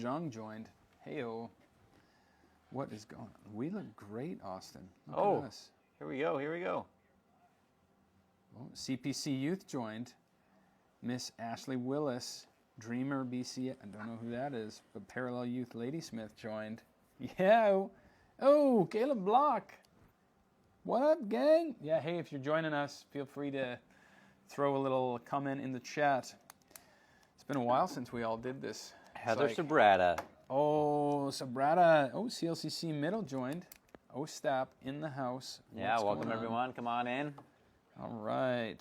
Zhang joined. Heyo. What is going on? We look great, Austin. Look at us. Here we go. Here we go. Oh, CPC Youth joined. Miss Ashley Willis, Dreamer BC. I don't know who that is, but Parallel Youth Ladysmith joined. Yeah. Oh, Caleb Block. What up, gang? Yeah, hey, if you're joining us, feel free to throw a little comment in the chat. It's been a while since we all did this. Heather Sabrata. Oh, Sabrata. Oh, CLCC Middle joined. Ostap in the house. Yeah, welcome everyone. Come on in. All right.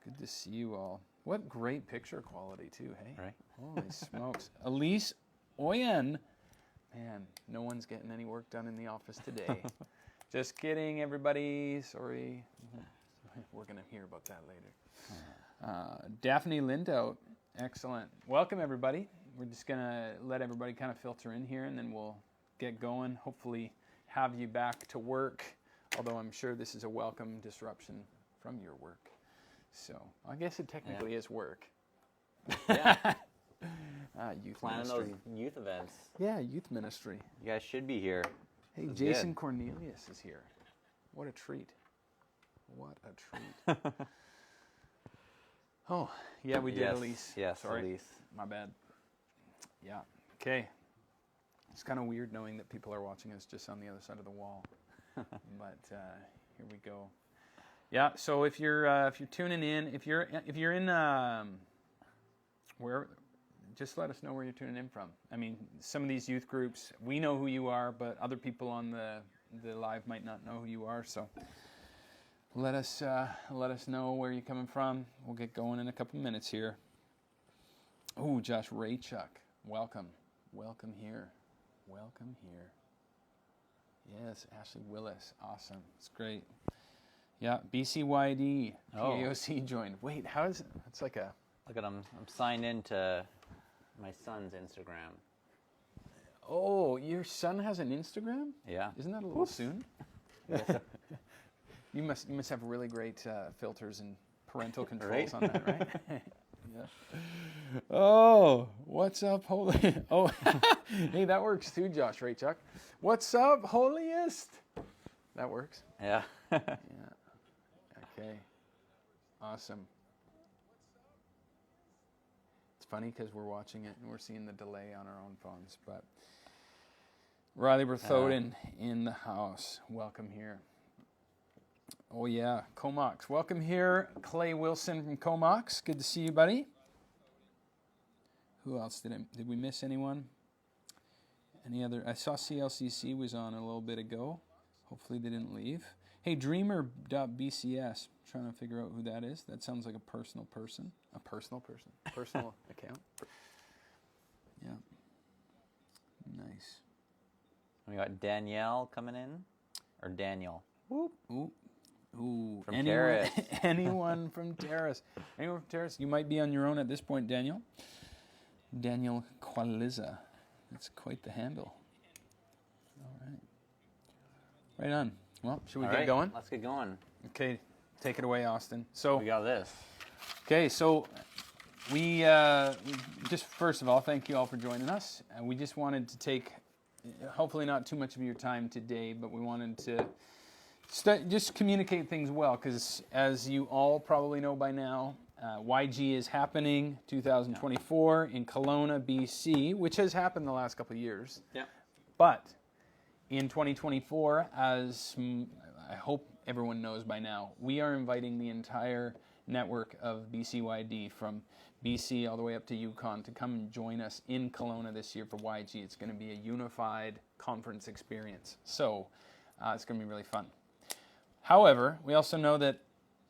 Good to see you all. What great picture quality, too, hey? Right. Holy smokes. Elise Oyen. Man, no one's getting any work done in the office today. Just kidding, everybody. Sorry. We're going to hear about that later. Daphne Lindout. Excellent. Welcome, everybody. We're just going to let everybody kind of filter in here, and then we'll get going. Hopefully have you back to work, although I'm sure this is a welcome disruption from your work. So I guess it technically is work. Yeah. Youth Planning ministry. those youth events. Yeah, youth ministry. You guys should be here. Hey, This is Jason good. Cornelius is here. What a treat. What a treat. Oh, yeah, we did, Yes, Elise. yes, Sorry. Elise. My bad. Yeah. Okay. It's kind of weird knowing that people are watching us just on the other side of the wall. But here we go. Yeah. So if you're tuning in, if you're in where, just let us know where you're tuning in from. I mean, some of these youth groups, we know who you are, but other people on the live might not know who you are. So let us know where you're coming from. We'll get going in a couple minutes here. Oh, Josh Raychuk, welcome here. Welcome here. Yes, Ashley Willis, awesome. It's great. Yeah, BCYD, PAOC joined. Wait, how is it? It's like a... Look at them. I'm signed into my son's Instagram. Oh, your son has an Instagram? Yeah. Isn't that a little soon? You must have really great filters and parental controls on that, right? Yeah. Oh, what's up, holy? Oh, hey, that works too, Josh Raychuk. What's up, holiest? That works. Yeah. Yeah. Okay. Awesome. It's funny because we're watching it and we're seeing the delay on our own phones. But Riley Berthouden in the house. Welcome here. Oh yeah, Comox. Welcome here, Clay Wilson from Comox. Good to see you, buddy. Who else did we miss anyone? Any other? I saw CLCC was on a little bit ago. Hopefully they didn't leave. Hey, Dreamer.bcs. Trying to figure out who that is. That sounds like a personal person. A personal person. Personal account. Yeah. Nice. We got Danielle coming in. Or Daniel. Whoop. Ooh. Ooh. From Terrace. Anyone from Terrace. Anyone from Terrace? You might be on your own at this point, Daniel. Daniel Qualiza. That's quite the handle. All right. Right on. Well, should we get going? Let's get going. Okay, take it away, Austin. So We got this. okay, so we just first of all, thank you all for joining us. We just wanted to take, hopefully not too much of your time today, but we wanted to just communicate things well, because as you all probably know by now, YG is happening 2024 in Kelowna, BC, which has happened the last couple of years. Yeah. But in 2024, as I hope everyone knows by now, we are inviting the entire network of BCYD from BC all the way up to Yukon to come and join us in Kelowna this year for YG. It's going to be a unified conference experience. So it's going to be really fun. However, we also know that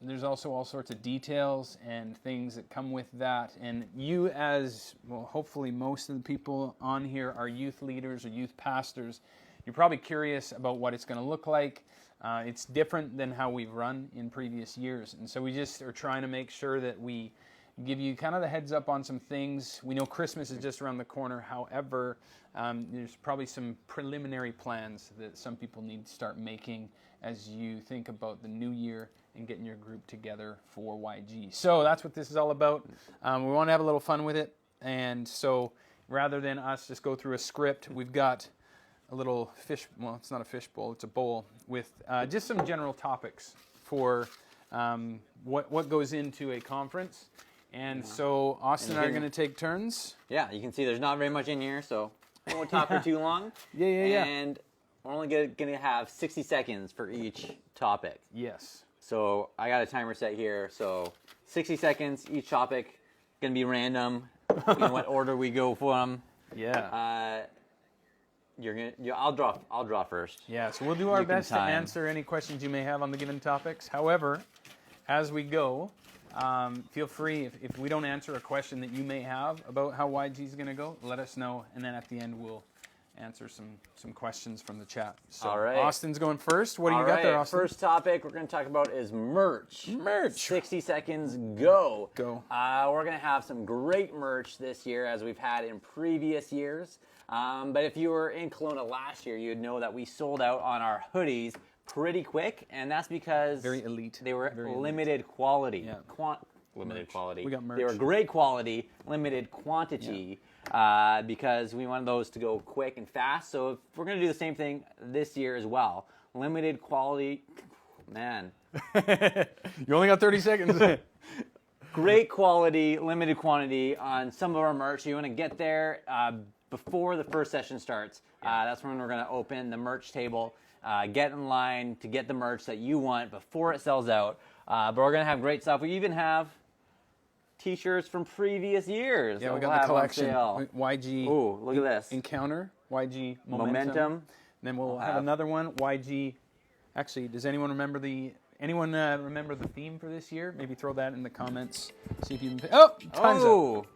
there's also all sorts of details and things that come with that. And you, as well, hopefully most of the people on here are youth leaders or youth pastors. You're probably curious about what it's going to look like. It's different than how we've run in previous years. And so we just are trying to make sure that we give you kind of the heads up on some things. We know Christmas is just around the corner. However, there's probably some preliminary plans that some people need to start making as you think about the new year and getting your group together for YG. So that's what this is all about. We want to have a little fun with it. And so rather than us just go through a script, we've got a little fish, well, it's not a fish bowl, it's a bowl with just some general topics for what goes into a conference. And so Austin and I are going to take turns. Yeah, you can see there's not very much in here, so we won't talk for too long. Yeah. And we're only going to have 60 seconds for each topic. Yes. So I got a timer set here, so 60 seconds, each topic, going to be random, in what order we go for them. Yeah. I'll draw first. Yeah, so we'll do our You can best to time. answer any questions you may have on the given topics. However, as we go, feel free, if we don't answer a question that you may have about how YG is going to go, let us know, and then at the end we'll answer some questions from the chat. So All right. Austin's going first. What do you got there, Austin? First topic we're going to talk about is merch. Merch. 60 seconds, go. Go. We're going to have some great merch this year as we've had in previous years. But if you were in Kelowna last year, you'd know that we sold out on our hoodies pretty quick, and that's because Very elite. they were Very elite. limited quality. Yeah. Limited Merch. quality. We got merch. They were great quality, limited quantity, because we wanted those to go quick and fast. So if we're going to do the same thing this year as well. Limited quality, man. You only got 30 seconds. Great quality, limited quantity on some of our merch. So you want to get there before the first session starts. That's when we're going to open the merch table. Get in line to get the merch that you want before it sells out. But we're going to have great stuff. We even have T-shirts from previous years. Yeah, we that we'll got the have on collection. sale. YG Ooh, look at this. Encounter, YG Momentum. Then we'll We'll have have- another one, YG. Actually, does anyone remember the theme for this year? Maybe throw that in the comments. See if you can. Time's up. Oh,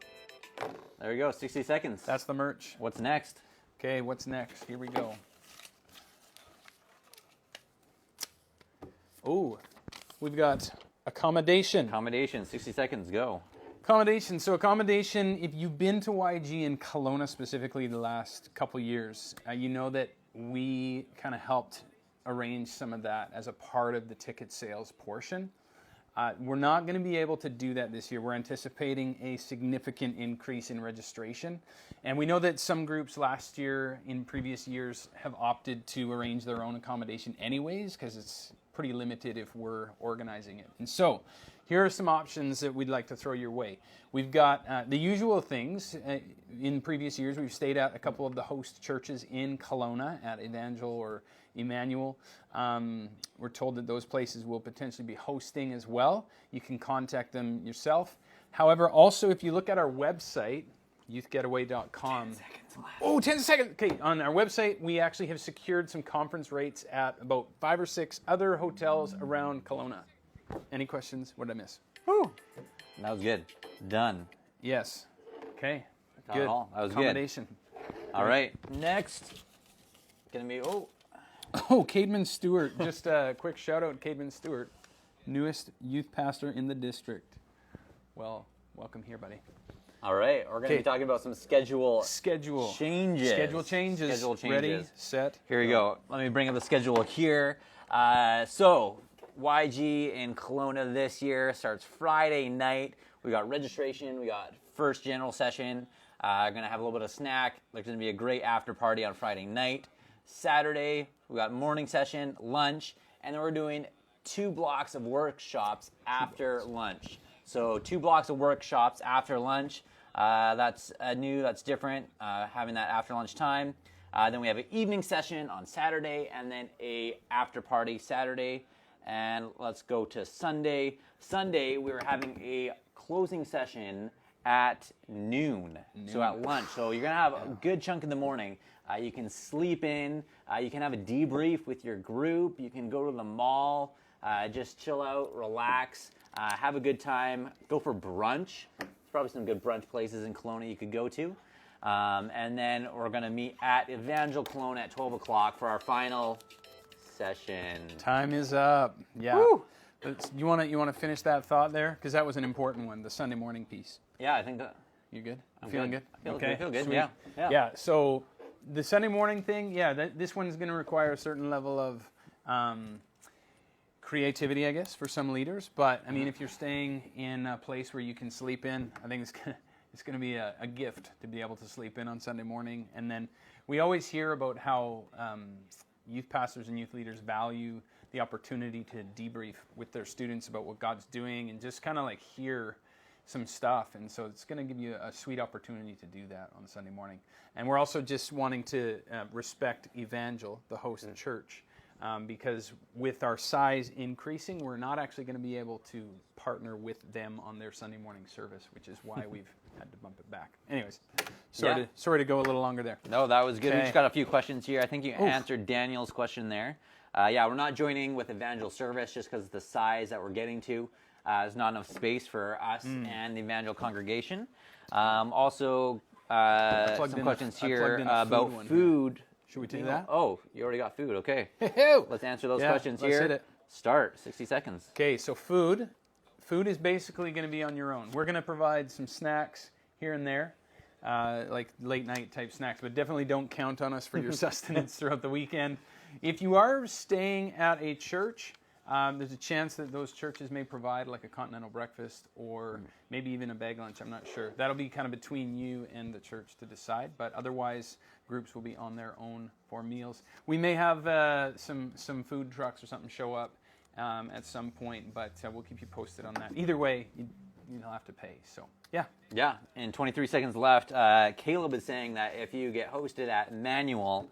there we go. 60 seconds. That's the merch. What's next? Okay, what's next? Here we go. Oh, we've got accommodation. Accommodation. 60 seconds. Go. Accommodation. So accommodation, if you've been to YG in Kelowna specifically the last couple years, you know that we kind of helped arrange some of that as a part of the ticket sales portion. We're not going to be able to do that this year. We're anticipating a significant increase in registration. And we know that some groups last year, in previous years, have opted to arrange their own accommodation anyways, because it's pretty limited if we're organizing it. And so, here are some options that we'd like to throw your way. We've got the usual things. In previous years, we've stayed at a couple of the host churches in Kelowna, at Evangel or Emmanuel. We're told that those places will potentially be hosting as well. You can contact them yourself. However, also if you look at our website, youthgetaway.com. 10 seconds left. Oh, 10 seconds. Okay, on our website, we actually have secured some conference rates at about 5 or 6 other hotels around Kelowna. Any questions? What did I miss? Whew. That was good. Done. Yes. Okay. Not Good. at all. That was good. Accommodation. All right. Next. Gonna be Oh, Cademan Stewart. Just a quick shout out, Cademan Stewart, newest youth pastor in the district. Well, welcome here, buddy. All right. We're gonna Okay. be talking about some schedule Schedule. changes. Schedule changes. Schedule changes. Ready, set. Here we go. Let me bring up the schedule here. So, YG in Kelowna this year starts Friday night. We got registration. We got first general session. Gonna have a little bit of snack. There's gonna be a great after party on Friday night. Saturday, we got morning session, lunch, and then we're doing 2 blocks of workshops after lunch. So 2 blocks of workshops after lunch. That's new, that's different, having that after lunch time. Then we have an evening session on Saturday, and then a after party Saturday. And let's go to Sunday. Sunday, we were having a closing session at noon. So at lunch. So you're gonna have a good chunk in the morning. You can sleep in. You can have a debrief with your group. You can go to the mall, just chill out, relax, have a good time. Go for brunch. There's probably some good brunch places in Kelowna you could go to. And then we're gonna meet at Evangel Kelowna at 12 o'clock for our final session. Time is up. Yeah. Woo! You want to finish that thought there? Because that was an important one, the Sunday morning piece. Yeah, I think that. You good? I'm Feeling good. good? I feel good. Sweet. Yeah. So the Sunday morning thing, this one's going to require a certain level of creativity, I guess, for some leaders. But I mean, if you're staying in a place where you can sleep in, I think it's it's going to be a gift to be able to sleep in on Sunday morning. And then we always hear about how youth pastors and youth leaders value the opportunity to debrief with their students about what God's doing and just kind of like hear some stuff. And so it's going to give you a sweet opportunity to do that on Sunday morning. And we're also just wanting to respect Evangel, the host church, because with our size increasing, we're not actually going to be able to partner with them on their Sunday morning service, which is why we've had to bump it back. Anyways, sorry to go a little longer there. No, that was good. We Okay. just got a few questions here. I think you answered Daniel's question there. Yeah, we're not joining with Evangel service just because the size that we're getting to. There's not enough space for us and the Evangel congregation. Also, some questions here about food. Should we do that? Oh, you already got food. Okay. Let's answer those Yeah, questions let's here. hit it. Start. 60 seconds. Okay, so food is basically going to be on your own. We're going to provide some snacks here and there, like late night type snacks, but definitely don't count on us for your sustenance throughout the weekend. If you are staying at a church, there's a chance that those churches may provide like a continental breakfast or maybe even a bag lunch. I'm not sure. That'll be kind of between you and the church to decide, but otherwise groups will be on their own for meals. We may have some food trucks or something show up at some point, but we'll keep you posted on that. Either way, you'll have to pay. So, yeah. Yeah, and 23 seconds left. Caleb is saying that if you get hosted at Manual,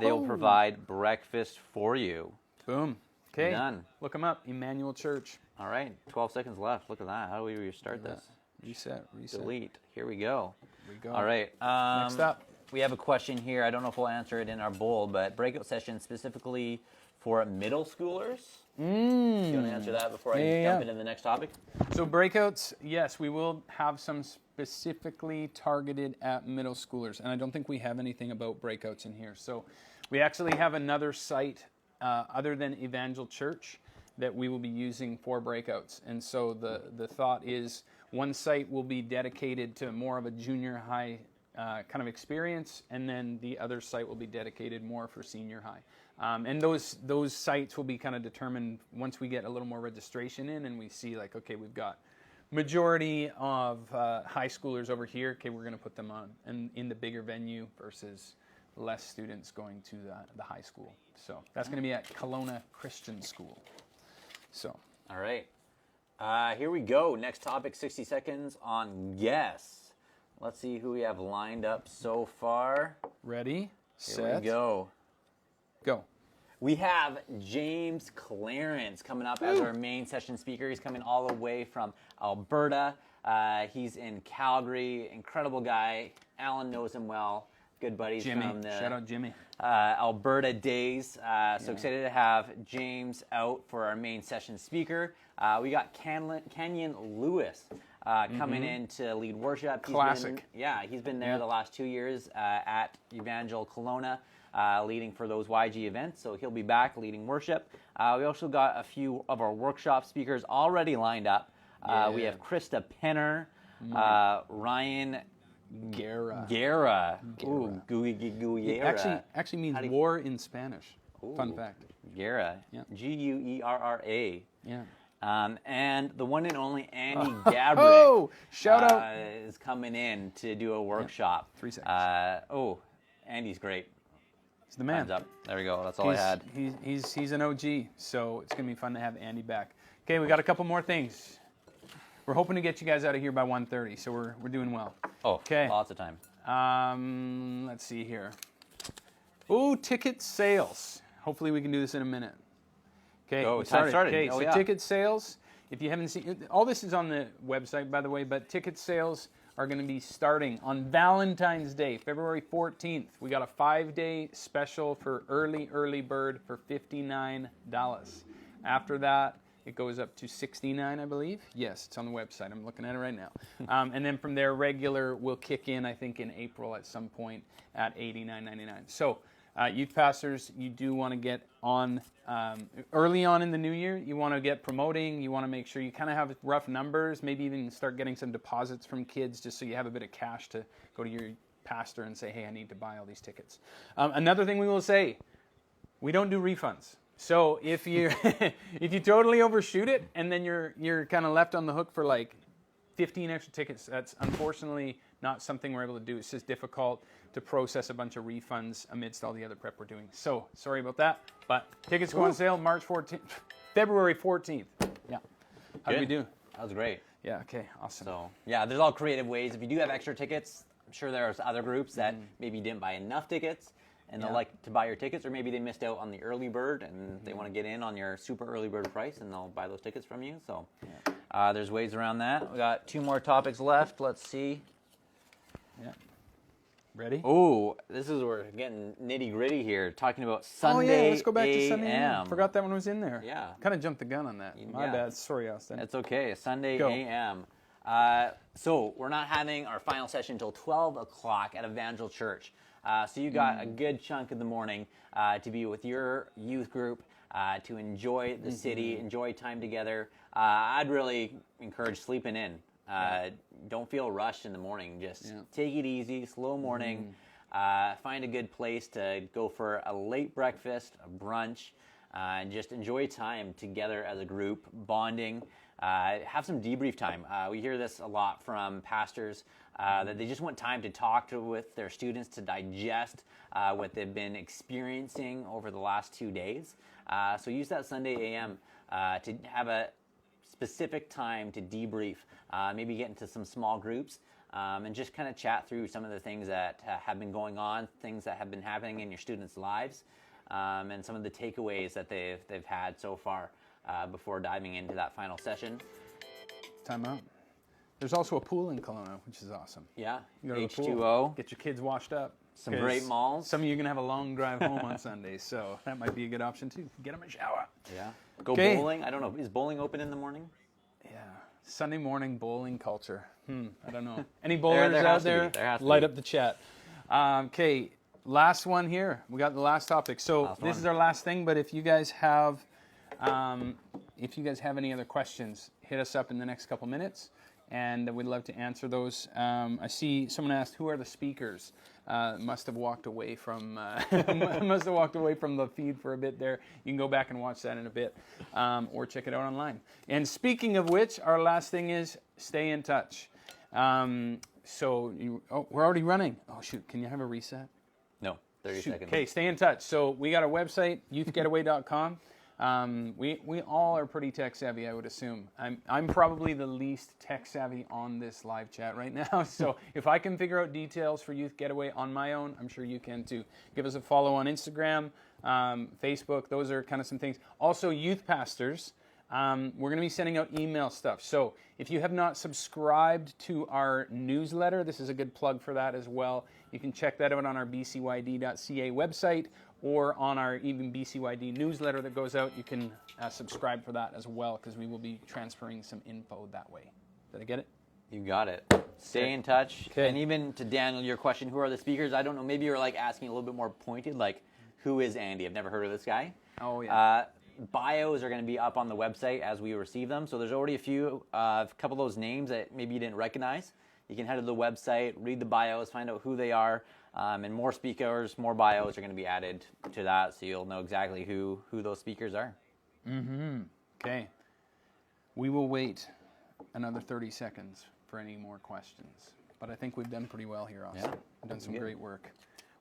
they'll provide breakfast for you. Boom. Okay. Done. Look them up. Emmanuel Church. All right, 12 seconds left. Look at that. How do we restart this? Reset. Delete. Here we go. Here we go. All right. Next up. We have a question here. I don't know if we'll answer it in our bowl, but breakout session specifically for middle schoolers. Do you want to answer that before I jump into the next topic? So breakouts, yes, we will have some specifically targeted at middle schoolers, and I don't think we have anything about breakouts in here. So we actually have another site other than Evangel Church that we will be using for breakouts. And so the thought is one site will be dedicated to more of a junior high kind of experience, and then the other site will be dedicated more for senior high. And those sites will be kind of determined once we get a little more registration in and we see like, okay, we've got majority of high schoolers over here. Okay, we're going to put them on in the bigger venue versus less students going to the high school. So that's going to be at Kelowna Christian School. So. All right. Here we go. Next topic, 60 seconds on guess. Let's see who we have lined up so far. Ready, set, Here we go. Go. We have James Clarence coming up as our main session speaker. He's coming all the way from Alberta. He's in Calgary. Incredible guy. Alan knows him well. Good buddies Jimmy. from the Shout out Jimmy. Alberta days. So excited to have James out for our main session speaker. We got Kenyon Lewis coming in to lead worship. Classic. He's been there the last 2 years at Evangel Kelowna, leading for those YG events. So he'll be back leading worship. We also got a few of our workshop speakers already lined up. We have Krista Penner, Ryan Guerra. Ooh, Guerra. Actually means war in Spanish. Fun fact. Guerra. Yeah. Guerra. Yeah. And the one and only Andy Gabrick Oh, shout out. is coming in to do a workshop. 3 seconds. Andy's great. He's the man. Time's up. There we go. That's all I had. He's an OG, so it's going to be fun to have Andy back. Okay, we got a couple more things. We're hoping to get you guys out of here by 1:30, so we're doing well. Oh, okay. Lots of time. Let's see here. Oh, ticket sales. Hopefully we can do this in a minute. Okay, Oh, we time started. Okay, Oh, so yeah. ticket sales. If you haven't seen, all this is on the website, by the way. But ticket sales are going to be starting on Valentine's Day, February 14th. We got a 5-day special for early bird for $59. After that, it goes up to $69, I believe. Yes, it's on the website. I'm looking at it right now. And then from there, regular will kick in, I think, in April at some point at $89.99. So, youth pastors, you do want to get on early on in the new year. You want to get promoting. You want to make sure you kind of have rough numbers, maybe even start getting some deposits from kids just so you have a bit of cash to go to your pastor and say, hey, I need to buy all these tickets. Another thing we will say, we don't do refunds. So if you if you totally overshoot it and then you're kind of left on the hook for like 15 extra tickets. That's unfortunately not something we're able to do. It's just difficult to process a bunch of refunds amidst all the other prep we're doing. So sorry about that, but tickets go on sale February 14th. Yeah. How did we do? That was great. Yeah, okay, awesome. So, yeah, there's all creative ways. If you do have extra tickets, I'm sure there's other groups that maybe didn't buy enough tickets and they'll like to buy your tickets, or maybe they missed out on the early bird and they want to get in on your super early bird price and they'll buy those tickets from you. So there's ways around that. We got 2 more topics left. Let's see. Yeah. Ready? Oh, this is where we're getting nitty gritty here. Talking about Sunday. Yeah, let's go back to Sunday. AM. Forgot that one was in there. Yeah. Kind of jumped the gun on that. My bad. Sorry, Austin. It's okay. Sunday Go. AM. So we're not having our final session until 12 o'clock at Evangel Church. So you got a good chunk of the morning to be with your youth group, to enjoy the city, enjoy time together. I'd really encourage sleeping in. Don't feel rushed in the morning. Just take it easy, slow morning. Find a good place to go for a late breakfast, a brunch, and just enjoy time together as a group, bonding. Have some debrief time. We hear this a lot from pastors that they just want time to talk with their students, to digest what they've been experiencing over the last 2 days. So use that Sunday AM to have a specific time to debrief, maybe get into some small groups, and just kind of chat through some of the things that have been going on, things that have been happening in your students' lives, and some of the takeaways that they've had so far before diving into that final session. Time out. There's also a pool in Kelowna, which is awesome. Yeah, You go to the pool, H2O. get your kids washed up. Some great malls. Some of you are going to have a long drive home on Sunday, so that might be a good option too. Get them a shower. Yeah. Go Okay. bowling. I don't know. Is bowling open in the morning? Yeah. Sunday morning bowling culture. I don't know. Any bowlers there out has to be. there? There has to Light be. up the chat. Okay, last one here. We got the last topic. So this is our last thing, but if you guys have any other questions, hit us up in the next couple minutes, and we'd love to answer those. I see someone asked, who are the speakers? Must have walked away from the feed for a bit there. You can go back and watch that in a bit, or check it out online. And speaking of which, our last thing is stay in touch. We're already running. Oh shoot, can you have a reset? No, 30 seconds. Okay, stay in touch. So we got our website, youthgetaway.com. We all are pretty tech savvy, I would assume. I'm probably the least tech savvy on this live chat right now. So if I can figure out details for Youth Getaway on my own, I'm sure you can too. Give us a follow on Instagram, Facebook. Those are kind of some things. Also, youth pastors. We're going to be sending out email stuff. So if you have not subscribed to our newsletter, this is a good plug for that as well. You can check that out on our bcyd.ca website, or on our even BCYD newsletter that goes out. You can subscribe for that as well, because we will be transferring some info that way. Did I get it? You got it. Stay in touch. Okay. And even to Daniel, your question, who are the speakers? I don't know. Maybe you're like asking a little bit more pointed, like, who is Andy? I've never heard of this guy. Oh, yeah. Bios are going to be up on the website as we receive them. So there's already a couple of those names that maybe you didn't recognize. You can head to the website, read the bios, find out who they are, and more speakers, more bios are going to be added to that, so you'll know exactly who those speakers are. Okay. We will wait another 30 seconds for any more questions. But I think we've done pretty well here, Austin. Yeah. We've done some Good. great work.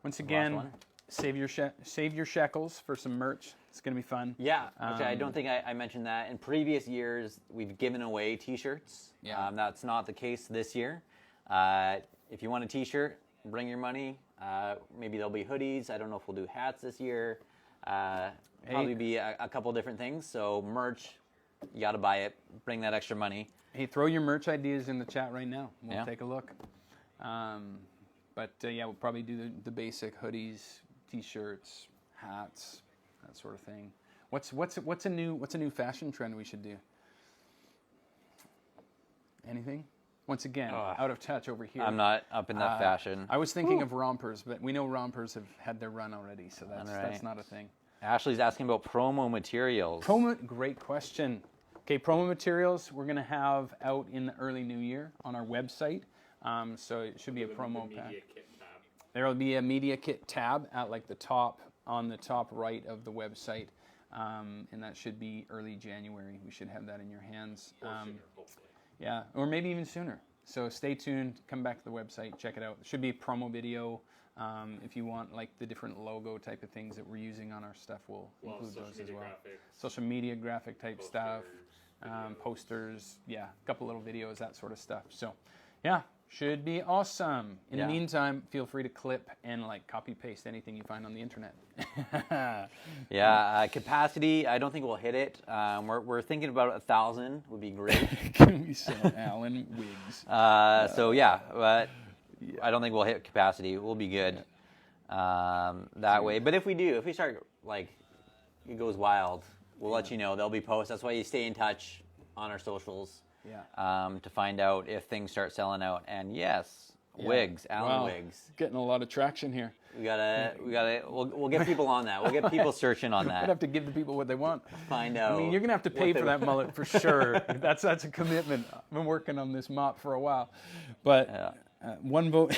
Once again, one. save your shekels for some merch. It's going to be fun. Yeah, actually, I don't think I mentioned that. In previous years, we've given away T-shirts. Yeah. That's not the case this year. If you want a T-shirt, bring your money. Maybe there'll be hoodies. I don't know if we'll do hats this year. Probably be a couple different things. So merch, you got to buy it. Bring that extra money. Hey, throw your merch ideas in the chat right now. We'll Yeah. take a look. We'll probably do the basic hoodies, T-shirts, hats, that sort of thing. What's a new fashion trend we should do? Anything? Once again, out of touch over here. I'm not up in that fashion. I was thinking of rompers, but we know rompers have had their run already, so that's Alright. not a thing. Ashley's asking about promo materials. Great question. Okay, promo materials we're going to have out in the early new year on our website. So it should be a promo pack. There will be a media kit tab at on the top right of the website, and that should be early January. We should have that in your hands. Yeah, or maybe even sooner. So stay tuned. Come back to the website. Check it out. There should be a promo video. If you want like the different logo type of things that we're using on our stuff, we'll include those as well. Social media graphic type stuff, posters, yeah, a couple little videos, that sort of stuff. So, yeah, should be awesome. In the meantime, feel free to clip and like copy paste anything you find on the internet. Capacity, I don't think we'll hit it. We're thinking about 1,000 would be great. Can we sell Alan wigs? But I don't think we'll hit capacity. We'll be good that way. But if we start like it goes wild, we'll let you know. There'll be posts. That's why you stay in touch on our socials. To find out if things start selling out. And yes, wigs, Alan wigs. Getting a lot of traction here. We'll get people on that. We'll get people searching on that. We'd have to give the people what they want. Find out. I mean, you're gonna have to pay for that mullet for sure. That's a commitment. I've been working on this mop for a while, but one vote.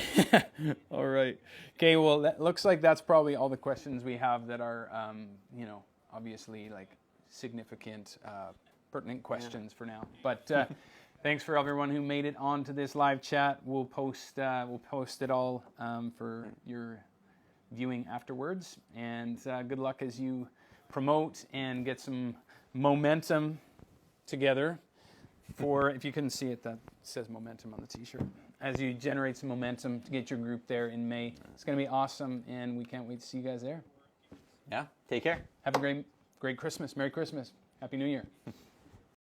All right. Okay. Well, that looks like that's probably all the questions we have that are, obviously like significant, pertinent questions for now. But thanks for everyone who made it onto this live chat. We'll post it all for your viewing afterwards. And good luck as you promote and get some momentum together. If you couldn't see it, that says momentum on the t-shirt. As you generate some momentum to get your group there in May. It's going to be awesome, and we can't wait to see you guys there. Yeah, take care. Have a great Christmas. Merry Christmas. Happy New Year.